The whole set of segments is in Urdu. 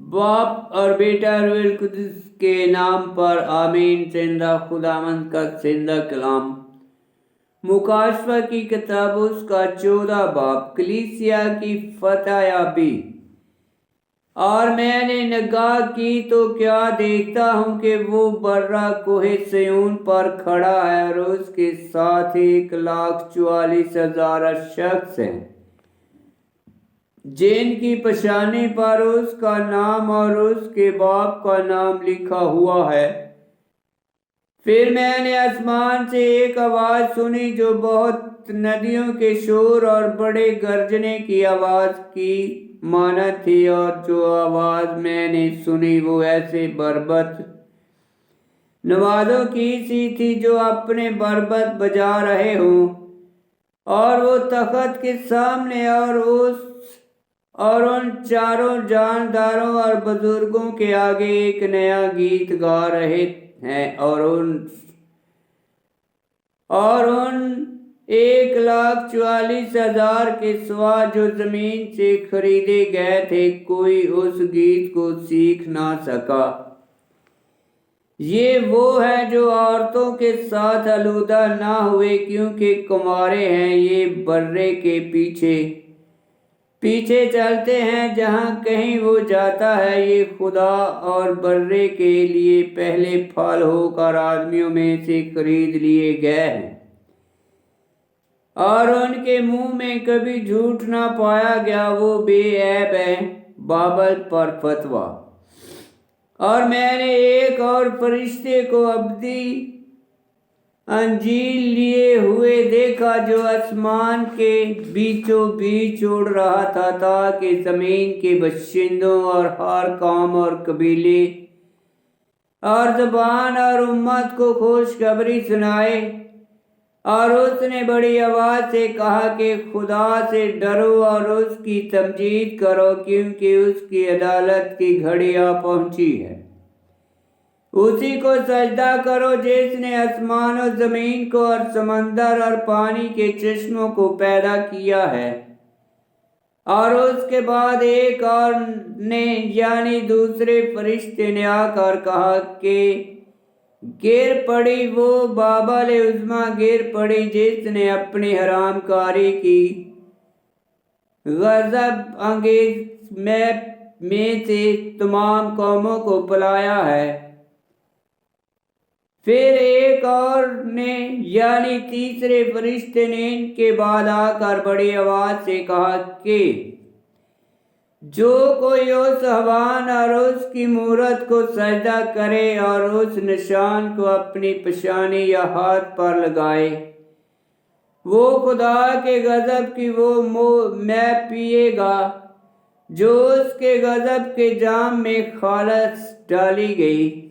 باپ اور بیٹا روح القدس کے نام پر آمین۔ زندہ خداوند کا زندہ کلام۔ مکاشفہ کی کتاب اس کا 14 باب۔ کلیسیا کی فتح یابی۔ اور میں نے نگاہ کی تو کیا دیکھتا ہوں کہ وہ برہ کوہ سیون پر کھڑا ہے اور اس کے ساتھ 1,44,000 شخص ہیں جن کی پیشانی پر اس کا نام اور اس کے باپ کا نام لکھا ہوا ہے۔ پھر میں نے آسمان سے ایک آواز سنی جو بہت ندیوں کے شور اور بڑے گرجنے کی آواز کی مانند تھی، اور جو آواز میں نے سنی وہ ایسے بربط نوازوں کی سی تھی جو اپنے بربط بجا رہے ہوں، اور وہ تخت کے سامنے اور ان چاروں جانداروں اور بزرگوں کے آگے ایک نیا گیت گا رہے ہیں، اور ان 1,44,000 کے سوا جو زمین سے خریدے گئے تھے کوئی اس گیت کو سیکھ نہ سکا۔ یہ وہ ہیں جو عورتوں کے ساتھ آلودہ نہ ہوئے کیونکہ کنوارے ہیں۔ یہ برے کے پیچھے چلتے ہیں جہاں کہیں وہ جاتا ہے۔ یہ خدا اور برے کے لیے پہلے پھل ہو کر آدمیوں میں سے خرید لیے گئے ہیں، اور ان کے منہ میں کبھی جھوٹ نہ پایا گیا۔ وہ بے عیب ہیں۔ بابل پر فتویٰ۔ اور میں نے ایک اور فرشتے کو ابدی انجیل لیے ہوئے دیکھا جو آسمان کے بیچوں بیچ اڑ رہا تھا تاکہ زمین کے باشندوں اور ہر قوم اور قبیلے اور زبان اور امت کو خوشخبری سنائے۔ اور اس نے بڑی آواز سے کہا کہ خدا سے ڈرو اور اس کی تمجید کرو کیونکہ اس کی عدالت کی گھڑی آ پہنچی ہے۔ اسی کو سجدہ کرو جس نے آسمان و زمین کو اور سمندر اور پانی کے چشموں کو پیدا کیا ہے۔ اور اس کے بعد ایک اور نے یعنی دوسرے فرشتے نے آ کر کہا کہ گر پڑی وہ بابل عظمیٰ، گر پڑی جس نے اپنی حرام کاری کی غضب انگیز میں سے تمام قوموں کو پلایا ہے۔ پھر ایک اور نے یعنی تیسرے فرشتے نے ان کے بعد آ کر بڑی آواز سے کہا کہ جو کوئی اس حیوان اور اس کی مورت کو سجدہ کرے اور اس نشان کو اپنی پیشانی یا ہاتھ پر لگائے، وہ خدا کے غضب کی وہ مے پیے گا جو اس کے غضب کے جام میں خالص ڈالی گئی۔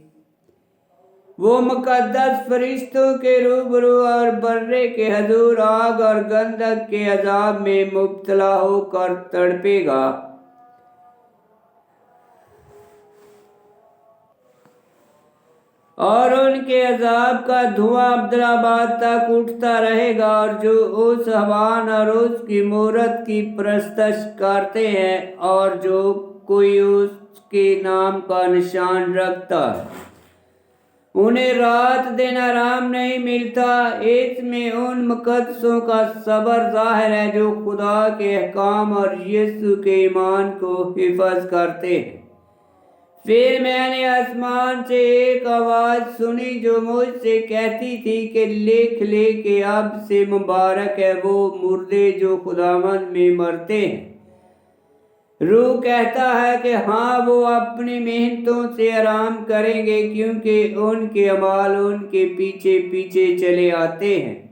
وہ مقدس فرشتوں کے روبرو اور برے کے حضور آگ اور گندھک کے عذاب میں مبتلا ہو کر تڑپے گا، اور ان کے عذاب کا دھواں ابدالآباد تک اٹھتا رہے گا۔ اور جو اس حیوان اور اس کی مورت کی پرستش کرتے ہیں اور جو کوئی اس کے نام کا نشان رکھتا ہے انہیں رات دن آرام نہیں ملتا۔ اس میں ان مقدسوں کا صبر ظاہر ہے جو خدا کے احکام اور یسوع کے ایمان کو حفظ کرتے ہیں۔ پھر میں نے آسمان سے ایک آواز سنی جو مجھ سے کہتی تھی کہ لکھ لے کہ اب سے مبارک ہے وہ مردے جو خداوند میں مرتے ہیں۔ روح کہتا ہے کہ ہاں وہ اپنی محنتوں سے آرام کریں گے کیونکہ ان کے اعمال ان کے پیچھے پیچھے چلے آتے ہیں۔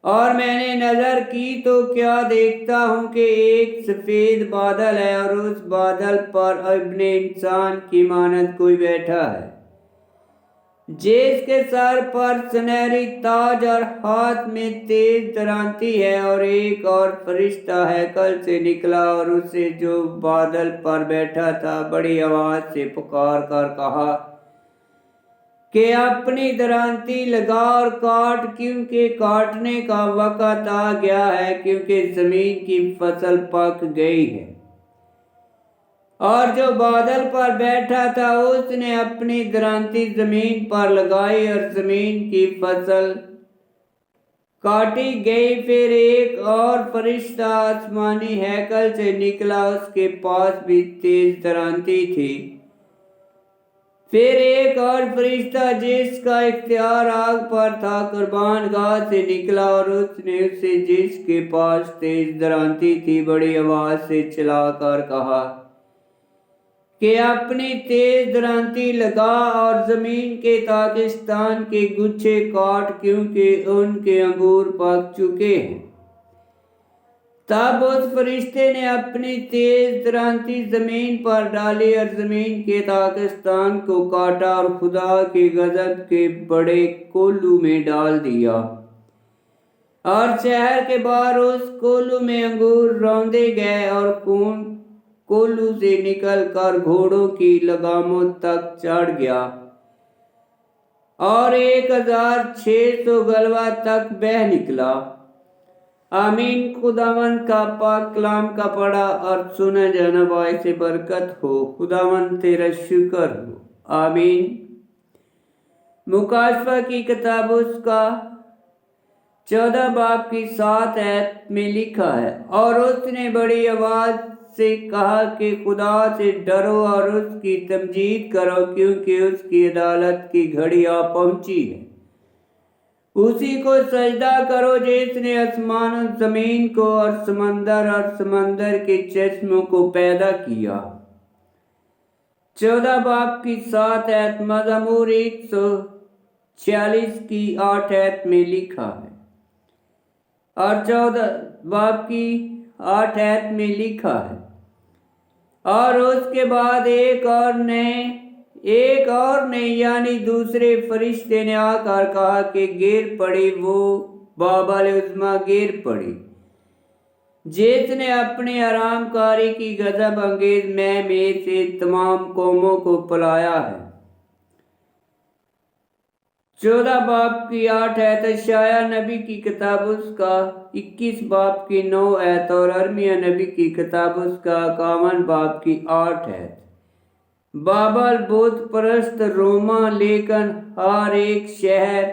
اور میں نے نظر کی تو کیا دیکھتا ہوں کہ ایک سفید بادل ہے، اور اس بادل پر ابن انسان کی مانند کوئی بیٹھا ہے جس کے سر پر سنہری تاج اور ہاتھ میں تیز درانتی ہے۔ اور ایک اور فرشتہ ہیکل سے نکلا اور اسے جو بادل پر بیٹھا تھا بڑی آواز سے پکار کر کہا کہ اپنی درانتی لگا اور کاٹ کیونکہ کاٹنے کا وقت آ گیا ہے کیونکہ زمین کی فصل پک گئی ہے۔ اور جو بادل پر بیٹھا تھا اس نے اپنی درانتی زمین پر لگائی اور زمین کی فصل کاٹی گئی۔ پھر ایک اور فرشتہ آسمانی ہیکل سے نکلا، اس کے پاس بھی تیز درانتی تھی۔ پھر ایک اور فرشتہ جس کا اختیار آگ پر تھا قربان گاہ سے نکلا، اور اس نے اسے جس کے پاس تیز درانتی تھی بڑی آواز سے چلا کر کہا کہ اپنی تیز درانتی لگا اور زمین کے داغستان کے گچھے کاٹ، کیونکہ ان کے انگور پک چکے ہیں۔ تب اس فرشتے نے اپنی تیز درانتی زمین پر ڈالی اور زمین کے داغستان کو کاٹا اور خدا کے غضب کے بڑے کولو میں ڈال دیا، اور شہر کے باہر اس کولو میں انگور روندے گئے، اور خون کولو سے نکل کر گھوڑوں کی لگاموں تک چڑھ گیا، اور 1600 غلبہ تک بہہ نکلا۔ آمین۔ خداوند کا پاک کلام کا پڑھا اور سنا جانا باعث برکت ہو۔ خداوند تیرا شکر ہو۔ آمین۔ مکاشفہ کی کتاب اس کا 14 باب کی 7 آیت میں لکھا ہے، اور اس نے بڑی آواز سے کہا کہ خدا سے ڈرو اور اس کی تمجید کرو، کیونکہ اس کی عدالت کی گھڑی آ پہنچی ہے۔ اسی کو سجدہ کرو جس نے آسمان و زمین کو اور سمندر کے چشموں کو پیدا کیا۔ 14 باب کی 7 آیت مزمور 146 کی 8 آیت میں لکھا ہے، اور 14 باب کی 8 آیت میں لکھا ہے، اور اس کے بعد ایک اور نے یعنی دوسرے فرشتے نے آ کر کہا کہ گر پڑی، وہ بابل عظمیٰ گر پڑی جس نے اپنی آرام کاری کی غضب انگیز میں سے تمام قوموں کو پلایا ہے۔ 14 باب کی 8 آیت اشعیاء نبی کی کتاب اس کا 21 باب کی 9 آیت، اور ارمیہ نبی کی کتاب اس کا 51 باب کی 8 آیت۔ بابل بت پرست روما، لیکن ہر ایک شہر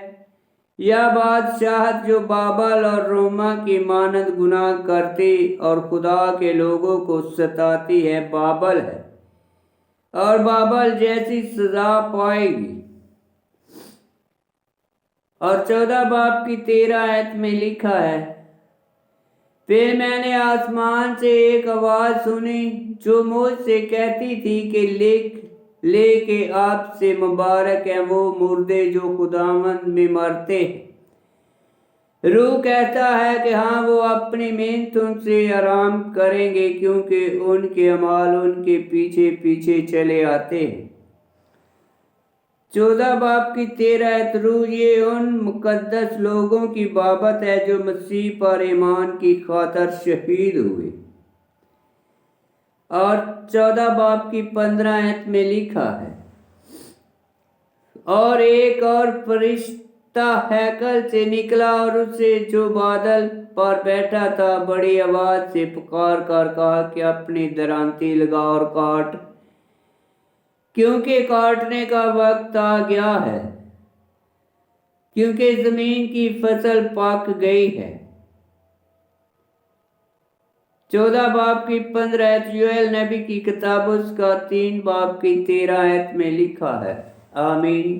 یا بادشاہت جو بابل اور روما کی مانند گناہ کرتی اور خدا کے لوگوں کو ستاتی ہے، بابل ہے، اور بابل جیسی سزا پائے گی۔ اور 14 باب کی 13 آیت میں لکھا ہے، پھر میں نے آسمان سے ایک آواز سنی جو مجھ سے کہتی تھی کہ لکھ لے کہ آپ سے مبارک ہیں وہ مردے جو خداوند میں مرتے ہیں۔ روح کہتا ہے کہ ہاں، وہ اپنی محنتوں سے آرام کریں گے، کیونکہ ان کے اعمال ان کے پیچھے پیچھے چلے آتے ہیں۔ 14 باب کی 13 آیت۔ روح یہ ان مقدس لوگوں کی بابت ہے جو مسیح پر ایمان کی خاطر شہید ہوئے۔ اور 14 باب کی 15 آیت میں لکھا ہے، اور ایک اور فرشتہ ہیکل سے نکلا، اور اسے جو بادل پر بیٹھا تھا بڑی آواز سے پکار کر کہا کہ اپنی درانتی لگا اور کاٹ، کیونکہ کاٹنے کا وقت آ گیا ہے، کیونکہ زمین کی فصل پک گئی ہے۔ 14 باب کی 15 آیت یوئیل نبی کی کتاب اس کا 3 باب کی 13 آیت میں لکھا ہے۔ آمین۔